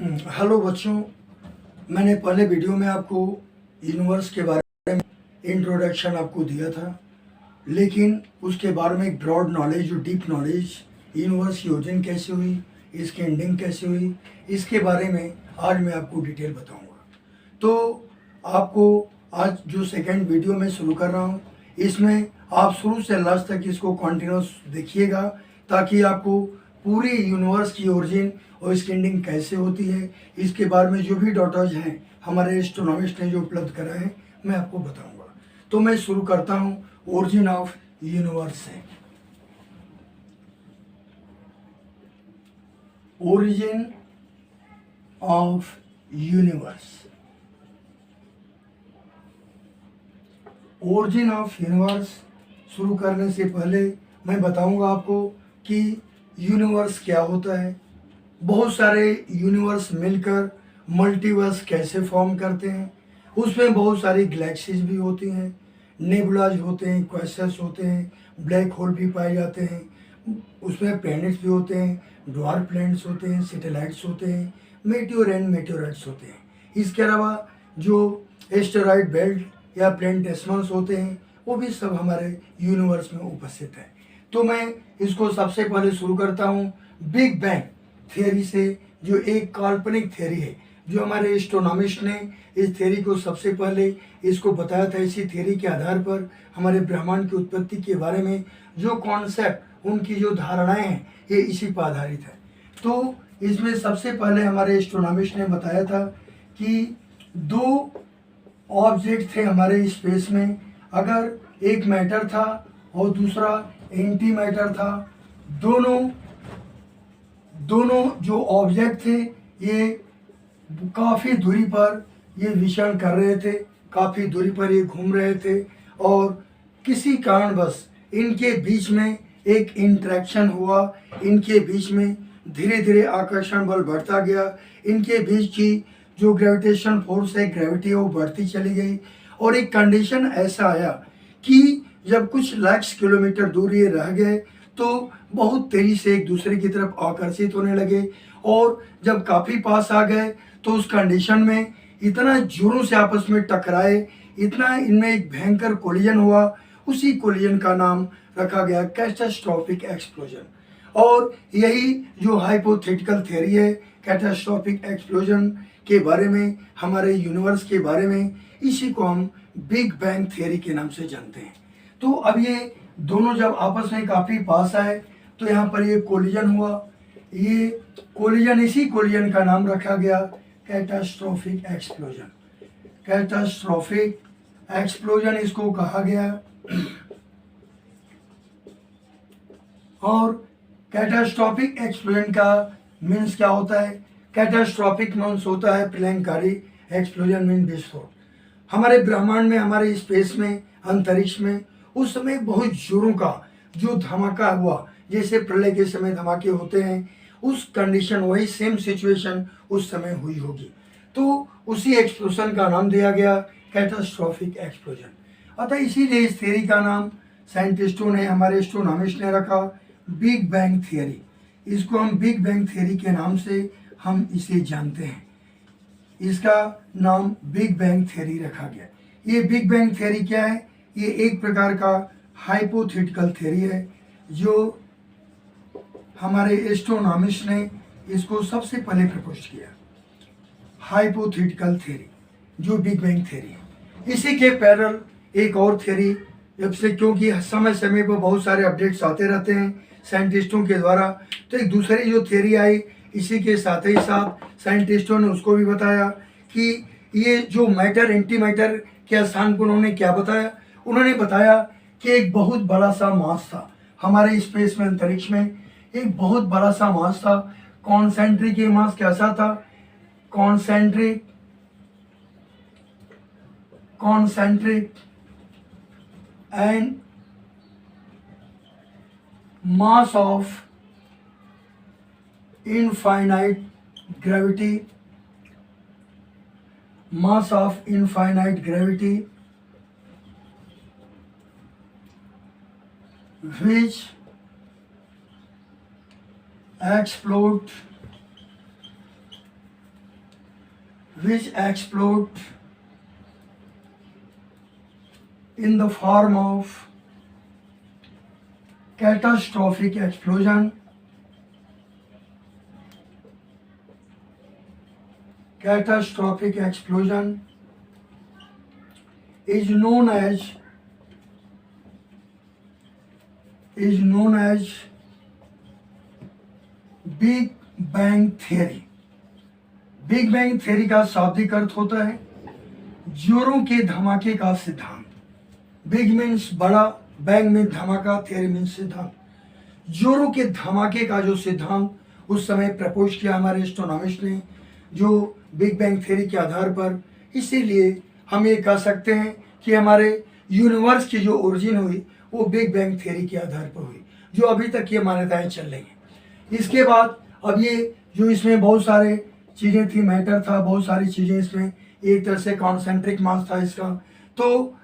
Hello बच्चों, मैंने पहले वीडियो में आपको यूनिवर्स के बारे में इंट्रोडक्शन आपको दिया था, लेकिन उसके बारे में एक ब्रॉड नॉलेज, जो डीप नॉलेज, यूनिवर्स की ओरिजिन कैसे हुई, इसकी एंडिंग कैसे हुई, इसके बारे में आज मैं आपको डिटेल बताऊंगा। तो आपको आज जो सेकंड वीडियो मैं शुरू कर रहा हूँ, इसमें आप शुरू से लास्ट तक इसको कंटिन्यूस देखिएगा, ताकि आपको पूरी यूनिवर्स की ओरिजिन और इसकी एंडिंग कैसे होती है, इसके बारे में जो भी डाटाज हैं हमारे एस्ट्रोनॉमिस्ट ने जो उपलब्ध कराए हैं, मैं आपको बताऊंगा। तो मैं शुरू करता हूँ ओरिजिन ऑफ यूनिवर्स से। Origin of universe. Origin of universe शुरू करने से पहले मैं बताऊंगा आपको कि यूनिवर्स क्या होता है, बहुत सारे यूनिवर्स मिलकर मल्टीवर्स कैसे फॉर्म करते हैं, उसमें बहुत सारी गैलेक्सीज भी होती हैं, नेबुलाज होते हैं, क्वेसर्स होते हैं, ब्लैक होल भी पाए जाते हैं, उसमें प्लैनेट्स भी होते हैं, ड्वार्फ प्लैनेट्स होते हैं, सैटेलाइट्स होते हैं, मेटियोर एंड मेटियोराइट्स होते हैं। इसके अलावा जो एस्टेरॉयड बेल्ट या प्लैनेटेसिमल्स होते हैं, वो भी सब हमारे यूनिवर्स में उपस्थित है। तो मैं इसको सबसे पहले शुरू करता हूँ बिग बैंग थियरी से, जो एक काल्पनिक थियरी है, जो हमारे एस्ट्रोनॉमिस्ट ने इस थियरी को सबसे पहले इसको बताया था। इसी थियरी के आधार पर हमारे ब्रह्मांड की उत्पत्ति के बारे में जो कॉन्सेप्ट, उनकी जो धारणाएं हैं, ये इसी पर आधारित है। तो इसमें सबसे पहले हमारे एस्ट्रोनॉमिस्ट ने बताया था कि दो ऑब्जेक्ट थे हमारे स्पेस में, अगर एक मैटर था और दूसरा एंटी मैटर था, दोनों जो ऑब्जेक्ट थे ये काफ़ी दूरी पर ये विचरण कर रहे थे, काफ़ी दूरी पर ये घूम रहे थे, और किसी कारणवश इनके बीच में एक इंटरेक्शन हुआ, इनके बीच में धीरे धीरे आकर्षण बल बढ़ता गया, इनके बीच की जो ग्रेविटेशन फोर्स है, ग्रेविटी है, वो बढ़ती चली गई, और एक कंडीशन ऐसा आया कि जब कुछ लाख किलोमीटर दूर ये रह गए तो बहुत तेजी से एक दूसरे की तरफ आकर्षित होने लगे, और जब काफ़ी पास आ गए तो उस कंडीशन में इतना जोरों से आपस में टकराए, इतना इनमें एक भयंकर कोलिजन हुआ, उसी कोलिजन का नाम रखा गया कैटास्ट्रॉफिक एक्सप्लोजन। और यही जो हाइपोथेटिकल थ्योरी है कैटास्ट्रॉफिक एक्सप्लोजन के बारे में, हमारे यूनिवर्स के बारे में, इसी को हम बिग बैंग थ्योरी के नाम से जानते हैं। तो अब ये दोनों जब आपस में काफ़ी पास आए तो यहाँ पर ये कोलिजन हुआ, ये कोलिजन, इसी कोलिजन का नाम रखा गया कैटास्ट्रॉफिक एक्सप्लोजन। कैटास्ट्रॉफिक एक्सप्लोजन इसको कहा गया। और कैटास्ट्रॉफिक एक्सप्लोजन का मीन्स क्या होता है? कैटास्ट्रॉफिक मीन्स होता है प्रलयंकारी, एक्सप्लोजन मीन विस्फोट। हमारे ब्रह्मांड में, हमारे स्पेस में, अंतरिक्ष में उस समय बहुत जोरों का जो धमाका हुआ, जैसे प्रलय के समय धमाके होते हैं, उस कंडीशन, वही सेम सिचुएशन उस समय हुई होगी। तो उसी एक्सप्लोजन का नाम दिया गया कैटास्ट्रॉफिक एक्सप्लोजन। अतः इसीलिए इस थियरी का नाम साइंटिस्टों ने, हमारे एस्ट्रोनॉमिस्ट ने रखा बिग बैंग थियरी। इसको हम बिग बैंग थियरी के नाम से हम इसे जानते हैं। इसका नाम बिग बैंग थियरी रखा गया। ये बिग बैंग थियरी क्या है? ये एक प्रकार का हाइपोथेटिकल थियरी है, जो हमारे एस्ट्रोनॉमिस्ट ने इसको सबसे पहले प्रपोज किया। हाइपोथेटिकल थियरी जो बिग बैंग थियरी है। इसी के पैरेलल एक और थियरी, जब से, क्योंकि समय समय पर बहुत सारे अपडेट्स आते रहते हैं साइंटिस्टों के द्वारा, तो एक दूसरी जो थियरी आई, इसी के साथ ही साथ साइंटिस्टों ने उसको भी बताया कि ये जो मैटर, एंटी मैटर के स्थान को उन्होंने क्या बताया? उन्होंने बताया कि एक बहुत बड़ा सा मास था हमारे स्पेस में, अंतरिक्ष में एक बहुत बड़ा सा मास था। कॉन्सेंट्रिक ये मास कैसा था? Concentric and mass of infinite gravity, mass of infinite gravity, which explode which explode in the form of catastrophic explosion, is known as big bang theory. Big bang theory का शाब्दिक अर्थ होता है जोरों के धमाके का सिद्धांत। बिग मीन्स बड़ा, बैंग मीन धमाका, थियरी मीन्स सिद्धांत। जोरों के धमाके का जो सिद्धांत उस समय प्रपोज किया हमारे एस्ट्रोनॉमिस्ट ने, जो बिग बैंग थियरी के आधार पर, इसीलिए हम ये कह सकते हैं कि हमारे यूनिवर्स की जो ओरिजिन हुई वो बिग बैंग थियरी के आधार पर हुई, जो अभी तक ये मान्यताएं चल रही हैं। इसके बाद अब ये जो इसमें बहुत सारे चीज़ें थी, मैटर था, बहुत सारी चीज़ें इसमें, एक तरह से कॉन्सेंट्रिक मास था इसका। तो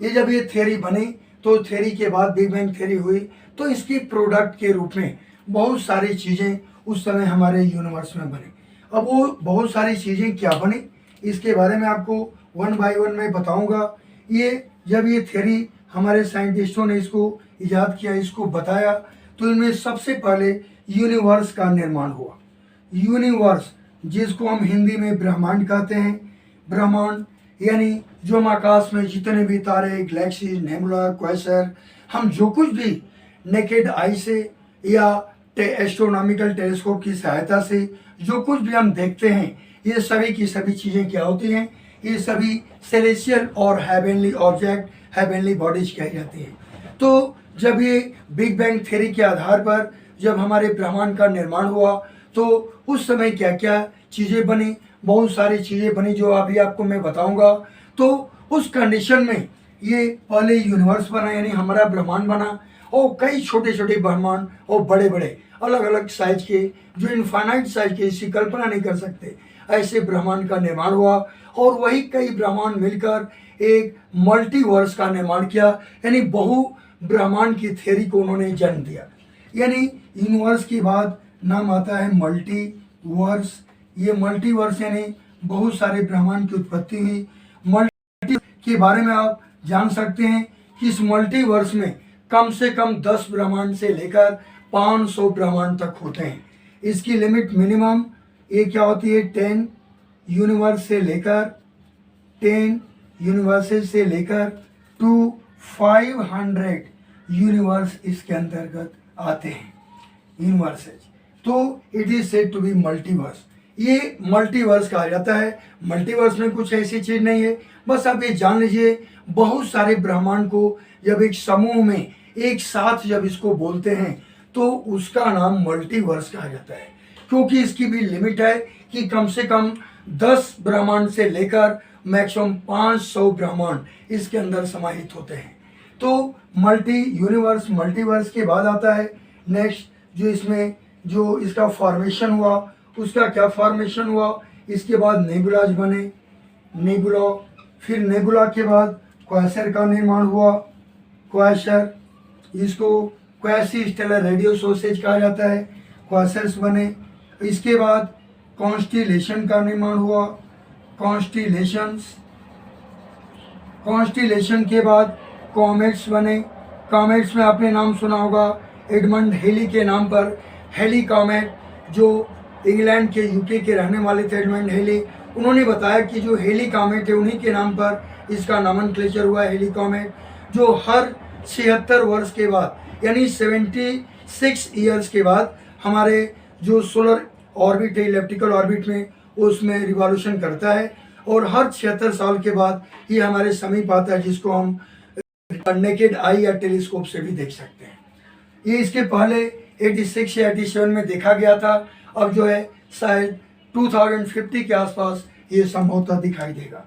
ये जब ये थियरी बनी तो थियरी के बाद बिग बैंग थियरी हुई, तो इसकी प्रोडक्ट के रूप में बहुत सारी चीज़ें उस समय हमारे यूनिवर्स में बनी। अब वो बहुत सारी चीज़ें क्या बनी इसके बारे में आपको वन बाय वन मैं बताऊंगा। ये जब ये थियरी हमारे साइंटिस्टों ने इसको इजाद किया, इसको बताया, तो इनमें सबसे पहले यूनिवर्स का निर्माण हुआ। यूनिवर्स जिसको हम हिंदी में ब्रह्मांड कहते हैं। ब्रह्मांड यानी जो हम आकाश में जितने भी तारे, गैलेक्सीज, नेबुला, क्वेसर, हम जो कुछ भी नेकेड आई से या एस्ट्रोनॉमिकल टेलीस्कोप की सहायता से जो कुछ भी हम देखते हैं, ये सभी की सभी चीज़ें क्या होती हैं, ये सभी सेलेस्टियल और हेवनली ऑब्जेक्ट, हेवनली बॉडीज कही जाती हैं। तो जब ये बिग बैंग थ्योरी के आधार पर जब हमारे ब्रह्मांड का निर्माण हुआ, तो उस समय क्या क्या चीज़ें बनी, बहुत सारी चीज़ें बनी जो अभी आपको मैं बताऊंगा। तो उस कंडीशन में ये पहले यूनिवर्स बना, यानी हमारा ब्रह्मांड बना, और कई छोटे छोटे ब्रह्मांड और बड़े बड़े अलग अलग साइज के, जो इनफाइनाइट साइज के, इसकी कल्पना नहीं कर सकते, ऐसे ब्रह्मांड का निर्माण हुआ। और वही कई ब्रह्मांड मिलकर एक मल्टीवर्स का निर्माण किया, यानी बहु ब्रह्मांड की थ्योरी को उन्होंने जन्म दिया। यानी यूनिवर्स के बाद नाम आता है मल्टीवर्स। ये मल्टीवर्स यानी बहुत सारे ब्रह्मांड की उत्पत्ति हुई। मल्टी के बारे में आप जान सकते हैं कि इस मल्टीवर्स में कम से कम 10 ब्रह्मांड से लेकर 500 ब्रह्मांड तक होते हैं। इसकी लिमिट मिनिमम ये क्या होती है, 10 यूनिवर्स से लेकर 10 यूनिवर्सेस से लेकर टू 500 यूनिवर्स इसके अंतर्गत आते हैं यूनिवर्सेस। तो it is said to be multiverse. ये मल्टीवर्स कहा जाता है। मल्टीवर्स में कुछ ऐसी चीज नहीं है, बस आप ये जान लीजिए, बहुत सारे ब्रह्मांड को जब एक समूह में एक साथ जब इसको बोलते हैं तो उसका नाम मल्टीवर्स कहा जाता है, क्योंकि इसकी भी लिमिट है कि कम से कम 10 ब्रह्मांड से लेकर मैक्सिमम 500 ब्रह्मांड इसके अंदर समाहित होते हैं। तो मल्टी यूनिवर्स, मल्टीवर्स के बाद आता है नेक्स्ट, जो इसमें जो इसका फॉर्मेशन हुआ, उसका क्या फॉर्मेशन हुआ, इसके बाद नेबुलाज बने, नेबुला, फिर नेबुला के बाद क्वेसर का निर्माण हुआ, क्वेसर, इसको क्वेसी स्टेलर रेडियो सोर्सेज कहा जाता है, क्वेसर्स बने। इसके बाद कॉन्स्टिलेशन का निर्माण हुआ, कॉन्स्टिलेशंस, कॉन्स्टिलेशन के बाद कॉमेट्स बने। कॉमेट्स में आपने नाम सुना होगा एडमंड हेली के नाम पर, हेली कॉमेट, जो इंग्लैंड के यूके के रहने वाले थे एडमंड हेली, उन्होंने बताया कि जो हेली कॉमेट है उन्हीं के नाम पर इसका नामनक्लेचर हुआ है, हेली कॉमेट, जो हर 76 वर्ष के बाद यानी 76 ईयर्स के बाद हमारे जो सोलर ऑर्बिट है, इलेप्टिकल ऑर्बिट में, उसमें रिवॉल्यूशन करता है, और हर 76 साल के बाद ये हमारे समीप आता है, जिसको हम नेकेड आई या टेलीस्कोप से भी देख सकते हैं। ये इसके पहले 86 या 87 में देखा गया था, अब जो है शायद 2050 के आसपास ये संभवतः दिखाई देगा।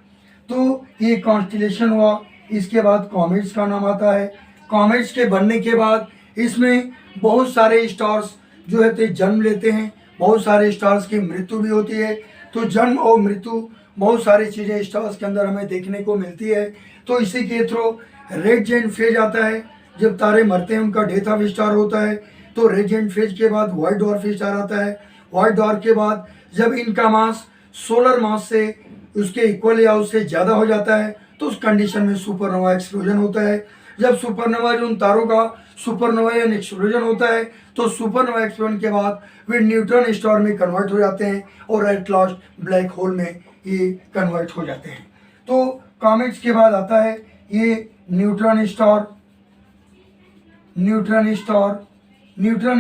तो ये कॉन्स्टिलेशन हुआ। इसके बाद कॉमेट्स का नाम आता है। कॉमेट्स के बनने के बाद इसमें बहुत सारे स्टार्स जो है जन्म लेते हैं, बहुत सारे स्टार्स की मृत्यु भी होती है। तो जन्म और मृत्यु बहुत सारी चीज़ें स्टार्स के अंदर हमें देखने को मिलती है। तो इसी के थ्रू रेड जेंट फेज आता है, जब तारे मरते हैं उनका डेथ ऑफ स्टार होता है। तो रेड जेंट फेज के बाद व्हाइट डॉर्फ स्टार आता है। व्हाइट डॉर्फ के बाद जब इनका मास सोलर मास से उसके इक्वल या उससे ज़्यादा हो जाता है तो उस कंडीशन में सुपरनोवा एक्सप्लोजन होता है। जब सुपरनोवा जो उन तारों का सुपरनोवा या एक्सप्लोजन होता है तो सुपरनोवा एक्सप्लोजन के बाद वे न्यूट्रॉन स्टार में कन्वर्ट हो जाते हैं और एट लास्ट ब्लैक होल में ये कन्वर्ट हो जाते हैं। तो कॉमेट्स के बाद आता है ये न्यूट्रॉन स्टार। न्यूट्रॉन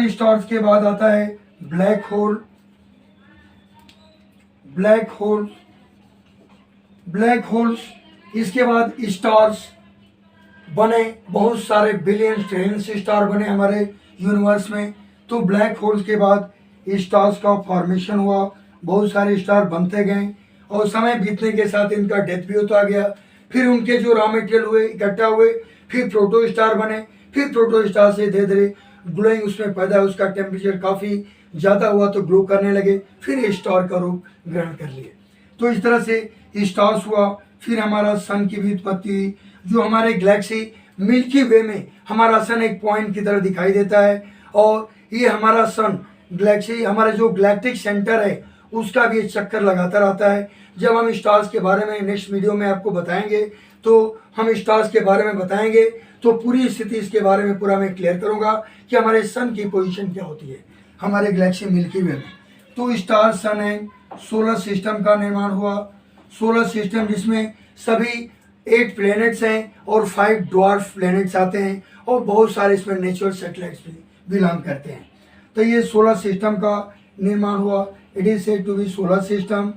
स्टार्स के बाद आता है ब्लैक होल। ब्लैक होल्स, इसके बाद स्टार्स बने, बहुत सारे बिलियन ट्रिलियन स्टार बने हमारे यूनिवर्स में। तो ब्लैक होल्स के बाद स्टार्स का फॉर्मेशन हुआ, बहुत सारे स्टार बनते गए और समय बीतने के साथ इनका डेथ भी होता गया। फिर उनके जो रॉ मटेरियल हुए इकट्ठा हुए, फिर प्रोटो स्टार बने, फिर प्रोटो स्टार से धीरे धीरे ग्लोइंग उसमें पैदा, उसका टेम्परेचर काफ़ी ज़्यादा हुआ तो ग्लो करने लगे, फिर स्टार का रूप ग्रहण कर लिए। तो इस तरह से स्टार्स हुआ। फिर हमारा सन की भी उत्पत्ति हुई, जो हमारे गैलेक्सी मिल्की वे में हमारा सन एक पॉइंट की तरह दिखाई देता है और ये हमारा सन गैलेक्सी, हमारा जो गैलेक्टिक सेंटर है उसका भी एक चक्कर लगाता रहता है। जब हम स्टार्स के बारे में नेक्स्ट वीडियो में आपको बताएंगे तो हम स्टार्स के बारे में बताएंगे तो पूरी स्थिति इसके बारे में पूरा मैं क्लियर करूंगा कि हमारे सन की पोजीशन क्या होती है हमारे गैलेक्सी मिल्की वे में। तो स्टार सन है, सोलर सिस्टम का निर्माण हुआ। सोलर सिस्टम जिसमें सभी 8 प्लैनेट्स हैं और 5 ड्वार्फ प्लैनेट्स आते हैं और बहुत सारे इसमें नेचुरल सैटेलाइट्स भी बिलोंग करते हैं। तो ये सोलर सिस्टम का निर्माण हुआ, it is said to be solar system.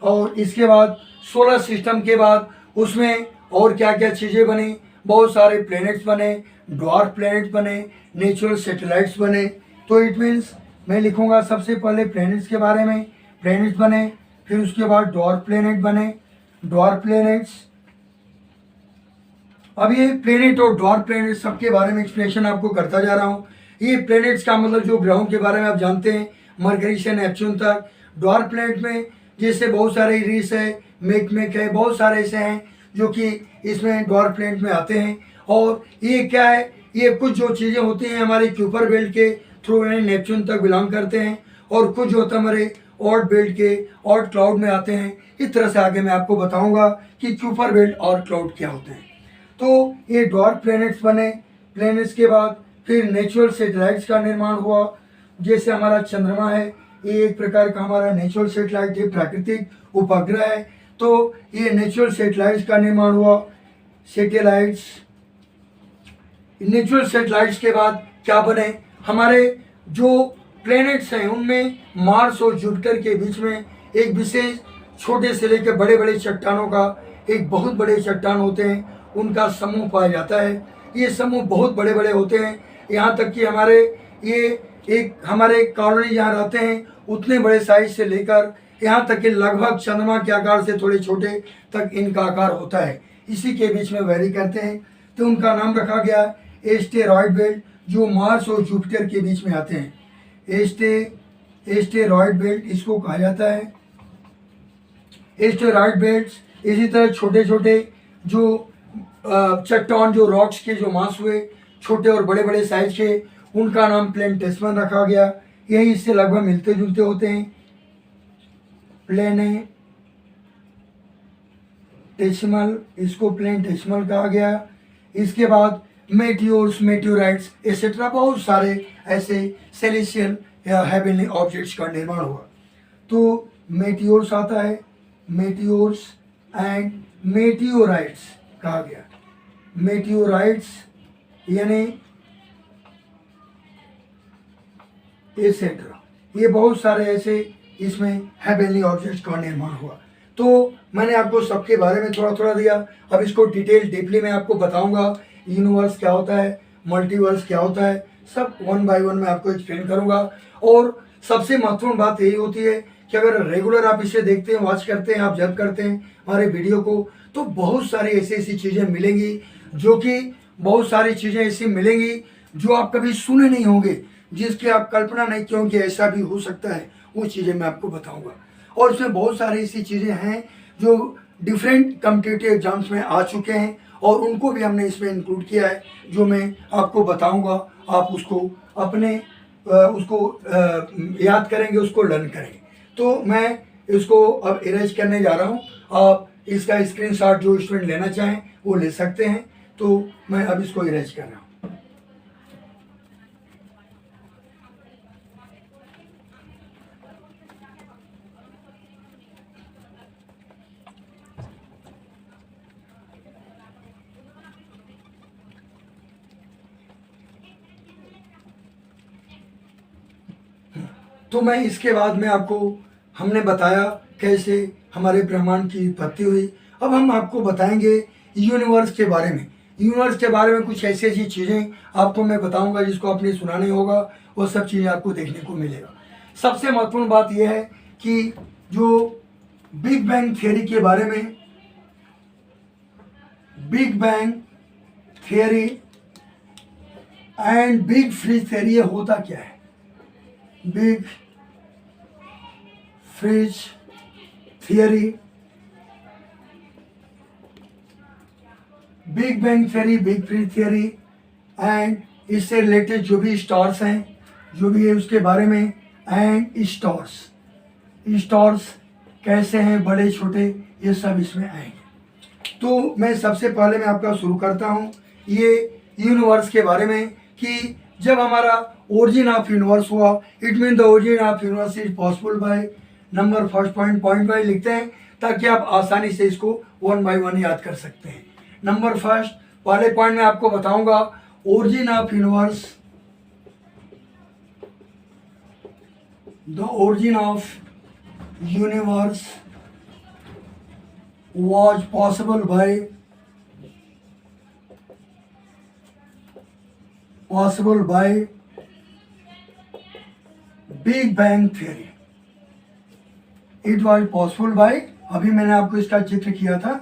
और इसके बाद सोलर सिस्टम के बाद उसमें और क्या क्या चीज़ें बनी, बहुत सारे प्लैनेट्स बने, ड्वार्फ प्लैनेट्स बने, नेचुरल सैटेलाइट्स बने। तो इट मीन्स मैं लिखूंगा सबसे पहले प्लैनेट्स के बारे में, प्लैनेट्स बने, फिर उसके बाद ड्वार्फ प्लैनेट बने, ड्वार्फ प्लैनेट्स। अब ये प्लैनेट और ड्वार्फ प्लैनेट सबके बारे में एक्सप्लेनेशन आपको करता जा रहा हूँ। ये प्लैनेट्स का मतलब जो ग्रहों के बारे में आप जानते हैं, मरकरी से नेपच्यून तक। ड्वार्फ प्लैनेट में जैसे बहुत सारे इरिस है, मेकमेक है, बहुत सारे ऐसे हैं जो कि इसमें ड्वार्फ प्लैनेट में आते हैं। और ये क्या है, ये कुछ जो चीज़ें होती हैं हमारे क्यूपर बेल्ट के थ्रू नेपच्यून तक बिलोंग करते हैं और कुछ जो होता है हमारे ऑर्ट बेल्ट के ऑर्ट क्लाउड में आते हैं। इस तरह से आगे मैं आपको बताऊंगा कि क्यूपर बेल्ट और क्लाउड क्या होते हैं। तो ये ड्वार्फ प्लैनेट्स बने। प्लैनेट्स के बाद फिर नेचुरल सैटेलाइट्स का निर्माण हुआ। जैसे हमारा चंद्रमा है, ये एक प्रकार का हमारा नेचुरल सैटेलाइट है, प्राकृतिक उपग्रह है। तो ये नेचुरल सैटेलाइट्स का निर्माण हुआ। नेचुरल सैटेलाइट्स के बाद क्या बने, हमारे जो प्लैनेट्स हैं उनमें मार्स और जुपिटर के बीच में एक विशेष छोटे से लेकर बड़े बड़े चट्टानों का एक बहुत बड़े चट्टान होते हैं, उनका समूह पाया जाता है। ये समूह बहुत बड़े बड़े होते हैं, यहाँ तक कि हमारे कॉलोनी जहाँ रहते हैं उतने बड़े साइज से लेकर यहाँ तक कि लगभग चंद्रमा के आकार से थोड़े छोटे तक इनका आकार होता है, इसी के बीच में वेरी करते हैं। तो उनका नाम रखा गया एस्टेरॉयड बेल्ट, जो मार्स और जुपिटर के बीच में आते हैं। एस्टेरॉयड बेल्ट इसको कहा जाता है। एस्टेरॉयड बेल्ट्स इसी तरह छोटे छोटे जो चट्टान, जो रॉक्स के जो मास हुए छोटे और बड़े बड़े साइज के, उनका नाम प्लेनेटेसिमल रखा गया। यही इससे लगभग मिलते जुलते होते हैं, प्लेनेटेसिमल, इसको प्लेनेटेसिमल कहा गया। इसके बाद मेटियोर्स, मेटियोराइट्स एक्सेट्रा बहुत सारे ऐसे सेलेस्टियल या हेवनली ऑब्जेक्ट्स का निर्माण हुआ। तो मेटियोर्स आता है, मेटियोर्स एंड मेटियोराइट्स कहा गया। मेटियोराइट्स यानी एक्सेट्रा, ये बहुत सारे ऐसे इसमें हेवनली ऑब्जेक्ट्स का निर्माण हुआ। तो मैंने आपको सबके बारे में थोड़ा थोड़ा दिया, अब इसको डिटेल डीपली मैं आपको बताऊंगा। यूनिवर्स क्या होता है, मल्टीवर्स क्या होता है, सब 1 बाय 1 मैं आपको एक्सप्लेन करूंगा। और सबसे महत्वपूर्ण बात यही होती है कि अगर रेगुलर आप इसे देखते हैं, वॉच करते हैं, ऑब्जर्व करते हैं हमारे वीडियो को, तो बहुत सारी ऐसी ऐसी चीज़ें मिलेंगी, जो कि बहुत सारी चीज़ें ऐसी मिलेंगी जो आप कभी सुने नहीं होंगे, जिसकी आप कल्पना नहीं की होंगी ऐसा भी हो सकता है, वो चीज़ें मैं आपको बताऊँगा। और इसमें बहुत सारी ऐसी चीज़ें हैं जो डिफरेंट कॉम्पिटिटिव एग्जाम्स में आ चुके हैं और उनको भी हमने इसमें इंक्लूड किया है, जो मैं आपको बताऊंगा। आप उसको अपने याद करेंगे, उसको लर्न करेंगे। तो मैं इसको अब इरेज करने जा रहा हूँ। आप इसका स्क्रीनशॉट जो स्टूडेंट लेना चाहें वो ले सकते हैं। तो मैं अब इसको इरेज कर रहा हूँ। तो मैं इसके बाद में आपको हमने बताया कैसे हमारे ब्रह्मांड की उत्पत्ति हुई। अब हम आपको बताएंगे यूनिवर्स के बारे में। यूनिवर्स के बारे में कुछ ऐसी ऐसी चीज़ें आपको मैं बताऊंगा जिसको आपने सुना नहीं होगा, वो सब चीज़ें आपको देखने को मिलेगा। सबसे महत्वपूर्ण बात यह है कि जो बिग बैंग थियरी के बारे में, big bang theory and big freeze theory, ये होता क्या है? Big freeze theory, big bang theory, big freeze theory and इससे रिलेटेड जो भी स्टार्स हैं, जो भी है उसके बारे में, एंड स्टार्स, स्टार्स कैसे हैं, बड़े छोटे, ये सब इसमें आएंगे। तो मैं सबसे पहले मैं आपका शुरू करता हूँ ये यूनिवर्स के बारे में कि जब हमारा ओरिजिन ऑफ यूनिवर्स हुआ, it mean the origin of universe is possible by number first point by लिखते हैं ताकि आप आसानी से इसको वन बाय वन याद कर सकते हैं। नंबर फर्स्ट, पहले पॉइंट में आपको बताऊंगा origin of universe, the origin of universe was possible by big bang theory. It was possible by, अभी मैंने आपको इसका जिक्र किया था।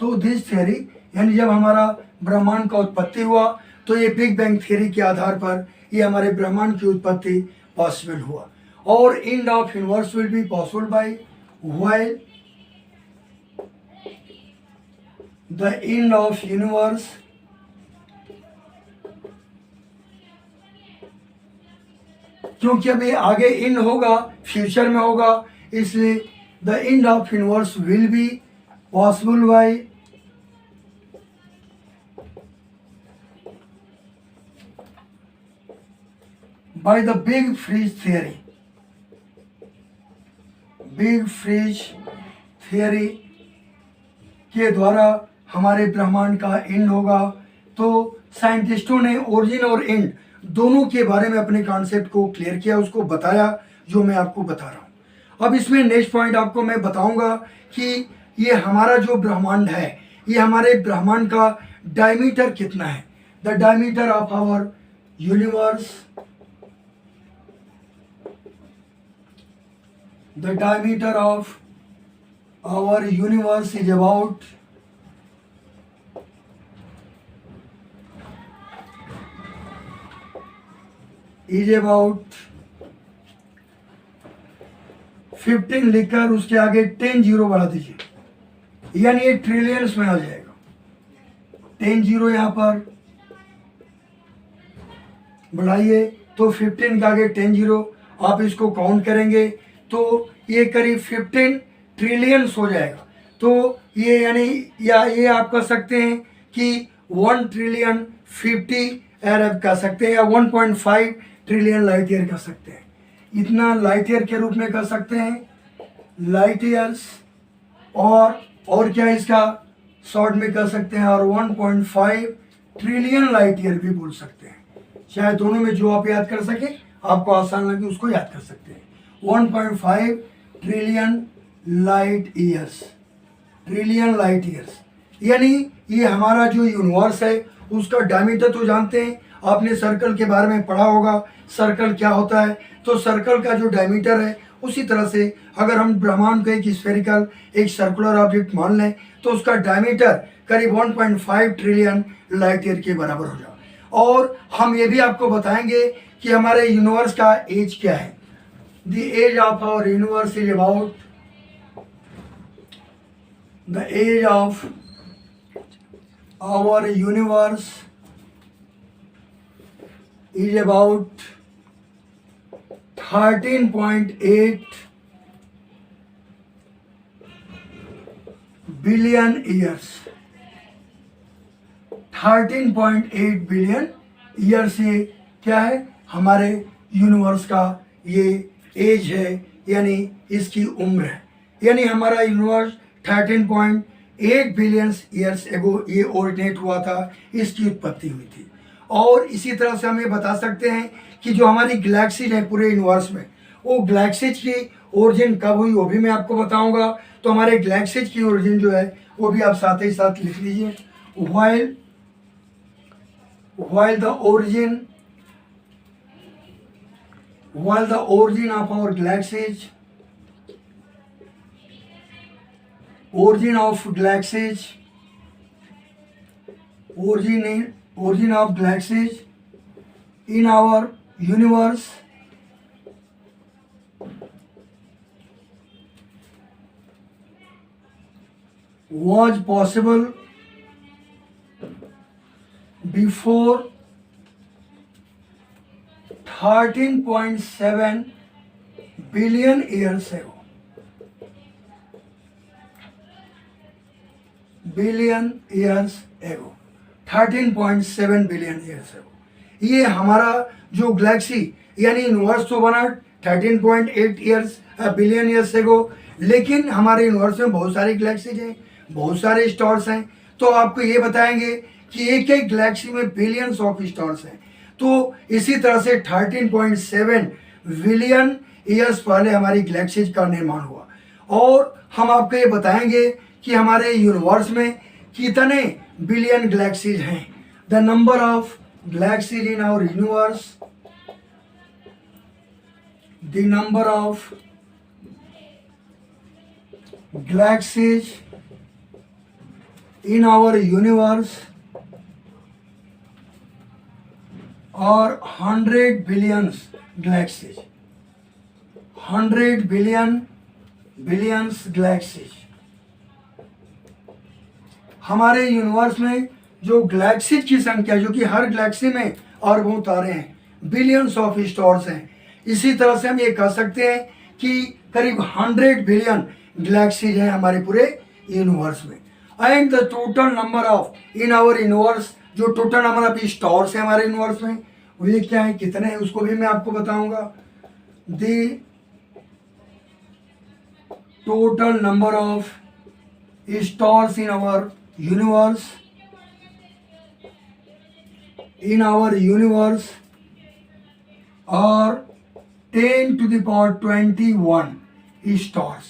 तो दिस थियरी यानी जब हमारा ब्रह्मांड का उत्पत्ति हुआ तो ये बिग बैंग थियरी के आधार पर ये हमारे ब्रह्मांड की उत्पत्ति पॉसिबल हुआ। और and of universe will be possible bye while the end of universe क्योंकि अभी आगे एंड होगा, फ्यूचर में होगा, इसलिए the end of universe will be possible by the big freeze theory. Big freeze theory के द्वारा हमारे ब्रह्मांड का एंड होगा। तो साइंटिस्टों ने ओरिजिन और एंड दोनों के बारे में अपने कॉन्सेप्ट को क्लियर किया, उसको बताया, जो मैं आपको बता रहा हूँ। अब इसमें नेक्स्ट पॉइंट आपको मैं बताऊंगा कि ये हमारा जो ब्रह्मांड है, ये हमारे ब्रह्मांड का डायमीटर कितना है। The diameter of our universe, the diameter of our universe is about is about 15 लिखकर उसके आगे 10 जीरो बढ़ा दीजिए, यानी ये ट्रिलियंस में आ जाएगा। 10 जीरो यहाँ पर बढ़ाइए तो 15 के आगे 10 जीरो, आप इसको काउंट करेंगे तो ये करीब 15 ट्रिलियंस हो जाएगा। तो ये यानी या ये आप कह सकते हैं कि 1 ट्रिलियन 50 अरब कह सकते हैं, या 1.5 ट्रिलियन लाइट ईयर कह सकते हैं। इतना लाइट ईयर के रूप में कह सकते हैं लाइट ईयर्स, और क्या इसका शॉर्ट में कह सकते हैं, और 1.5 ट्रिलियन लाइट ईयर भी बोल सकते हैं। चाहे दोनों में जो आप याद कर सके, आपको आसान लगे उसको याद कर सकते हैं। 1.5 trillion light years, trillion light years, यानी ये हमारा जो यूनिवर्स है उसका डायमीटर तो जानते हैं, आपने सर्कल के बारे में पढ़ा होगा, सर्कल क्या होता है। तो सर्कल का जो डायमीटर है, उसी तरह से अगर हम ब्रह्मांड को एक स्फेरिकल, एक सर्कुलर ऑब्जेक्ट मान लें तो उसका डायमीटर करीब 1.5 ट्रिलियन लाइट ईयर के बराबर हो जाए। और हम ये भी आपको बताएंगे कि हमारे यूनिवर्स का एज क्या है। The age of our universe is about, the age of our universe is about 13.8 billion years, 13.8 billion years ये क्या है, हमारे यूनिवर्स का ये एज है, यानी इसकी उम्र है। यानी हमारा यूनिवर्स 13.8 बिलियन ईयर्स एगो ये ओरिजिनेट हुआ था, इसकी उत्पत्ति हुई थी। और इसी तरह से हम ये बता सकते हैं कि जो हमारी गैलेक्सीज है पूरे यूनिवर्स में, वो गैलेक्सीज की ओरिजिन कब हुई वो भी मैं आपको बताऊंगा। तो हमारे गैलेक्सीज की ओरिजिन जो है वो भी आप साथ ही साथ लिख लीजिए। while the origin of our galaxies, origin of galaxies in our universe was possible before 13.7 billion years ago. Billion years ago, 13.7 billion years ago. ये हमारा जो गैलेक्सी यानी यूनिवर्स तो बना 13.8 बिलियन ईयर्स एगो, लेकिन हमारे यूनिवर्स में बहुत सारी गैलेक्सीज हैं, बहुत सारे स्टार्स हैं। तो आपको ये बताएंगे कि एक एक गैलेक्सी में बिलियंस ऑफ स्टार्स हैं। तो इसी तरह से 13.7 बिलियन ईयर्स पहले हमारी गैलेक्सीज का निर्माण हुआ। और हम आपको ये बताएंगे कि हमारे यूनिवर्स में कितने बिलियन गैलेक्सीज हैं। The number of galaxies in our universe, the number of galaxies in our universe और 100 बिलियंस गैलेक्सीज, 100 बिलियंस गैलेक्सीज। हमारे यूनिवर्स में जो गैलेक्सीज की संख्या, जो कि हर गैलेक्सी में अरबों तारे हैं, बिलियंस ऑफ स्टार्स हैं। इसी तरह से हम ये कह सकते हैं कि करीब 100 बिलियन गैलेक्सीज हैं हमारे पूरे यूनिवर्स में। And the total number of in our universe, जो टोटल नंबर ऑफ स्टार्स है हमारे यूनिवर्स में वो ये क्या है, कितने हैं, उसको भी मैं आपको बताऊंगा। The total number of stars in our universe और 10 to the power 21 स्टार्स।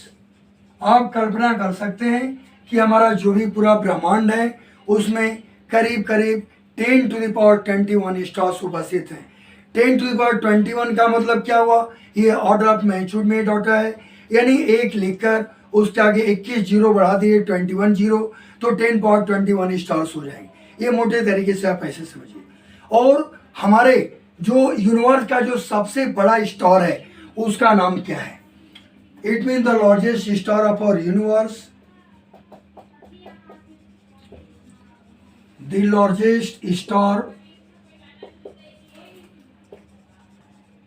आप कल्पना कर सकते हैं कि हमारा जो भी पूरा ब्रह्मांड है उसमें करीब करीब 10 to the power 21 स्टार्स उपस्थित हैं। 10 to the power 21 का मतलब क्या हुआ, ये ऑर्डर ऑफ मैग्नीट्यूड में होता है, यानी एक लिखकर उसके आगे 21 जीरो बढ़ा दिए 21 जीरो, तो 10 पावर 21 स्टार्स हो जाएंगे। ये मोटे तरीके से आप ऐसे समझिए। और हमारे जो यूनिवर्स का जो सबसे बड़ा स्टार है उसका नाम क्या है? It mean the largest star of our universe, the largest star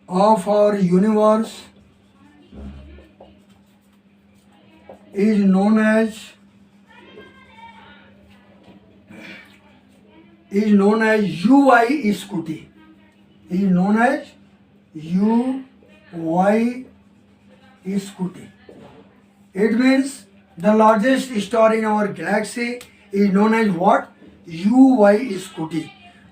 of our universe is known as UY Scuti. Is known as UY Scuti. It means the largest star in our galaxy is known as what? UY Scuti.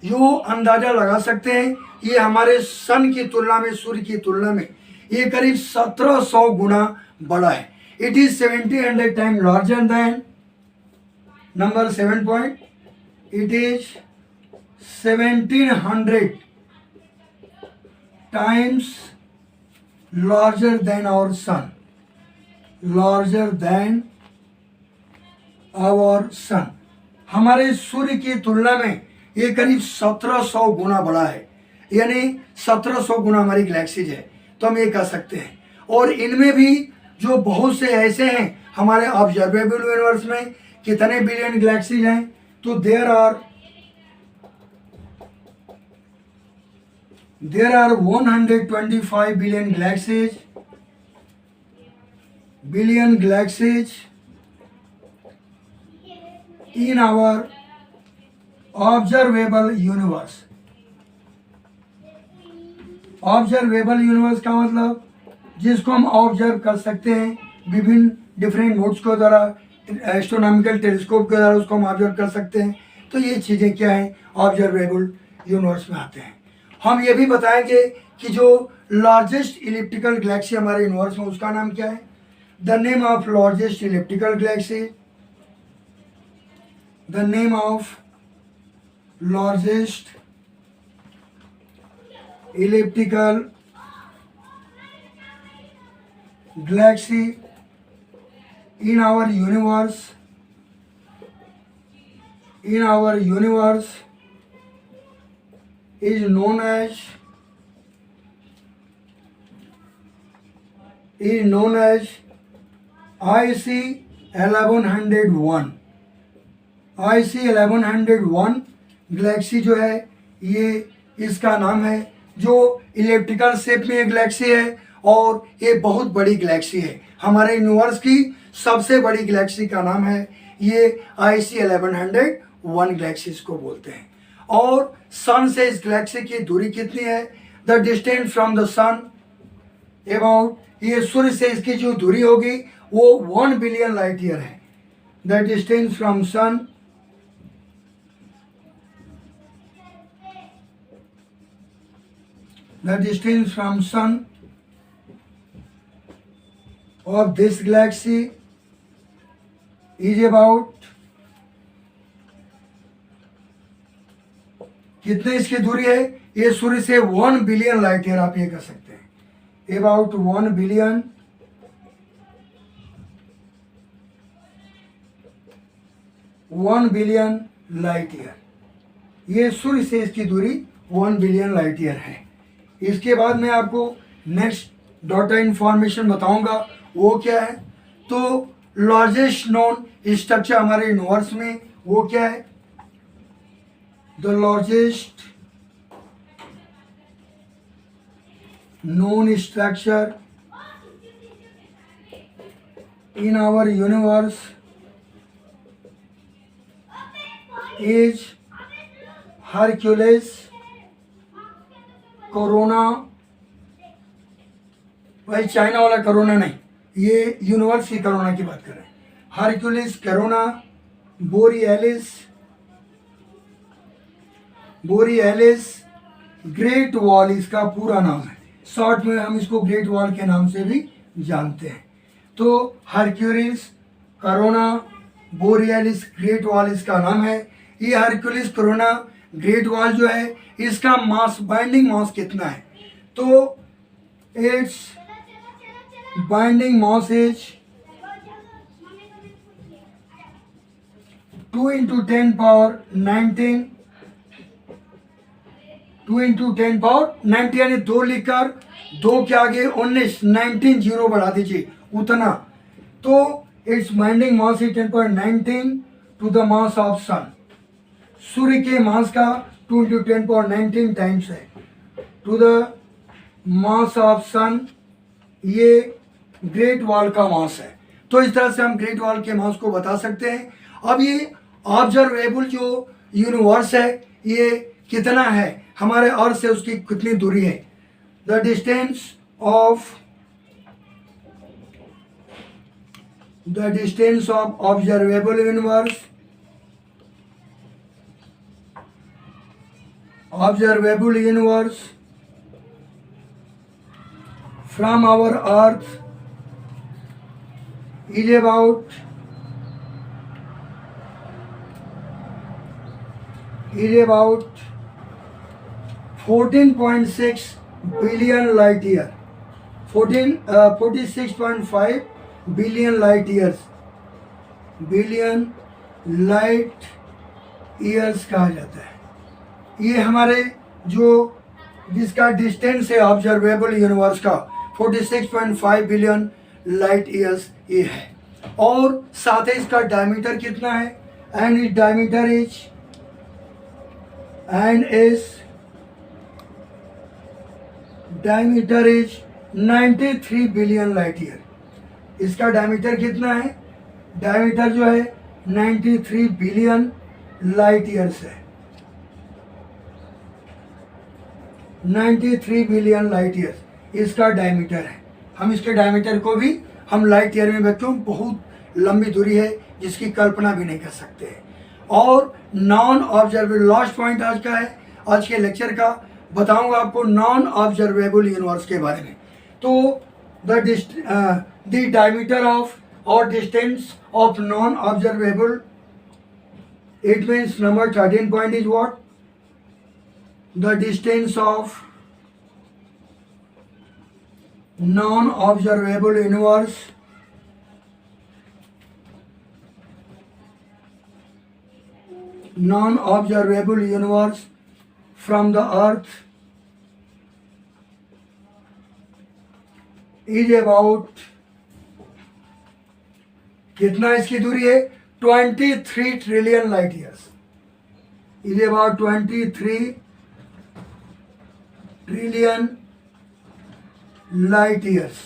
जो अंदाजा लगा सकते हैं ये हमारे सन की तुलना में, सूर्य की तुलना में ये करीब 1700 गुना बड़ा है। It is 1700 time larger than number 7 point, it is 1700 times larger than our sun, larger than our sun. हमारे सूर्य की तुलना में ये करीब 1700 गुना बड़ा है, यानी 1700 गुना हमारी गैलेक्सीज है, तो हम ये कह सकते हैं। और इनमें भी जो बहुत से ऐसे हैं हमारे ऑब्जर्वेबल यूनिवर्स में कितने बिलियन गैलेक्सीज हैं, तो there are 125 billion galaxies in our observable universe. Observable universe का मतलब जिसको हम ऑब्जर्व कर सकते हैं विभिन्न डिफरेंट मोड्स के द्वारा, एस्ट्रोनॉमिकल टेलीस्कोप के द्वारा उसको हम ऑब्जर्व कर सकते हैं। तो ये चीज़ें क्या हैं, ऑब्जर्वेबल यूनिवर्स में आते हैं। हम ये भी बताएंगे कि जो लार्जेस्ट इलिप्टिकल गैलेक्सी हमारे यूनिवर्स में उसका नाम क्या है। The name of largest elliptical Galaxy, the name of largest elliptical galaxy in our universe is known as IC 1101। IC 1101 Galaxy जो है ये इसका नाम है, जो इलिप्टिकल शेप में एक गैलेक्सी है और ये बहुत बड़ी गैलेक्सी है। हमारे यूनिवर्स की सबसे बड़ी गैलेक्सी का नाम है ये IC 1101 गैलेक्सी इसको बोलते हैं। और सन से इस गैलेक्सी की दूरी कितनी है, the distance from the sun about, ये सूर्य से इसकी जो दूरी होगी वो 1 बिलियन लाइट ईयर है। The distance from sun the distance from sun of this galaxy is about, कितने इसकी दूरी है, ये सूर्य से 1 बिलियन लाइट ईयर आप ये कर सकते हैं, अबाउट 1 बिलियन लाइट ईयर। ये सूर्य से इसकी दूरी 1 बिलियन लाइट ईयर है। इसके बाद मैं आपको नेक्स्ट डाटा इंफॉर्मेशन बताऊंगा, वो क्या है। तो लार्जेस्ट नोन स्ट्रक्चर हमारे यूनिवर्स में वो क्या है, the largest known structure in our universe is Hercules corona. भाई चाइना वाला कोरोना नहीं, ये यूनिवर्स की कोरोना की बात कर रहे हैं। हरक्यूलिस कोरोना बोरियलिस ग्रेट वॉल इसका पूरा नाम है। शॉर्ट में हम इसको ग्रेट वॉल के नाम से भी जानते हैं। तो हरक्यूलिस कोरोना बोरियलिस ग्रेट वॉल इसका नाम है। ये हरक्यूलिस कोरोना ग्रेट वॉल जो है इसका मास, बाइंडिंग मास कितना है, तो its binding mass is 2 × 10 power 19, 2 × 10 power 90 यानी 2 लिखकर 2 के आगे 19 जीरो बढ़ा दीजिए उतना। तो its binding mass is 10.19 to the mass of sun. सूर्य के मास का 2 × 10⁻19 टाइम्स है to the mass of sun. ये ग्रेट वॉल का मास है। तो इस तरह से हम ग्रेट वॉल के मास को बता सकते हैं। अब ये ऑब्जर्वेबल जो यूनिवर्स है ये कितना है, हमारे अर्थ से उसकी कितनी दूरी है, the distance of observable universe from our earth is about 14.6 billion light year, 46.5 billion light years, billion light years कहा जाता है। ये हमारे जो जिसका डिस्टेंस है ऑब्जर्वेबल यूनिवर्स का 46.5 बिलियन लाइट ईयर्स ये है। और साथ ही इसका डायमीटर कितना है, एंड इस diameter is 93 billion light year. इसका डायमीटर कितना है, डायमीटर जो है 93 बिलियन लाइट ईयर्स है। 93 बिलियन लाइट ईयर्स इसका डायमीटर है। हम इसके डायमीटर को भी हम लाइट ईयर में व्यक्त करें, बहुत लंबी दूरी है जिसकी कल्पना भी नहीं कर सकते हैं। और नॉन ऑब्जर्वेबल लास्ट पॉइंट आज का है, आज के लेक्चर का बताऊंगा आपको नॉन ऑब्जर्वेबल यूनिवर्स के बारे में। तो द डायमीटर ऑफ और distance of non observable, it means number 13 point is what? The distance of non-observable universe from the earth is about, कितना इसकी दूरी है? 23 trillion light years. Is about 23 trillion light years.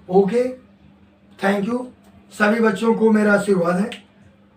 Okay, thank you. सभी बच्चों को मेरा आशीर्वाद है।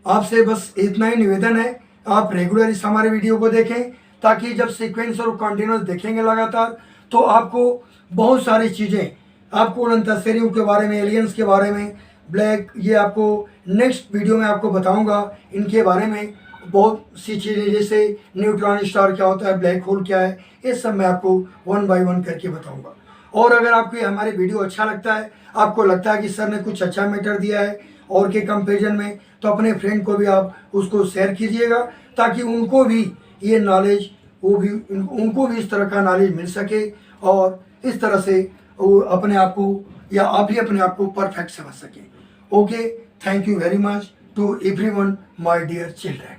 आपसे बस इतना ही निवेदन है, आप रेगुलर इस हमारे वीडियो को देखें, ताकि जब सीक्वेंस और कंटिन्यूस देखेंगे लगातार तो आपको बहुत सारी चीज़ें, आपको अनंतशरीयों के बारे में, एलियंस के बारे में, ब्लैक, ये आपको नेक्स्ट वीडियो में आपको बताऊंगा इनके बारे में बहुत सी चीज़ें, जैसे न्यूट्रॉन स्टार क्या होता है, ब्लैक होल क्या है, ये सब मैं आपको 1 बाय 1 करके बताऊंगा। और अगर आपको ये हमारे वीडियो अच्छा लगता है, आपको लगता है कि सर ने कुछ अच्छा मैटर दिया है और के कंपेरिजन में, तो अपने फ्रेंड को भी आप उसको शेयर कीजिएगा, ताकि उनको भी ये नॉलेज, उनको भी इस तरह का नॉलेज मिल सके और इस तरह से वो अपने आप को, या आप ही अपने आप को परफेक्ट समझ सकें। Okay, thank you very much to everyone my dear children.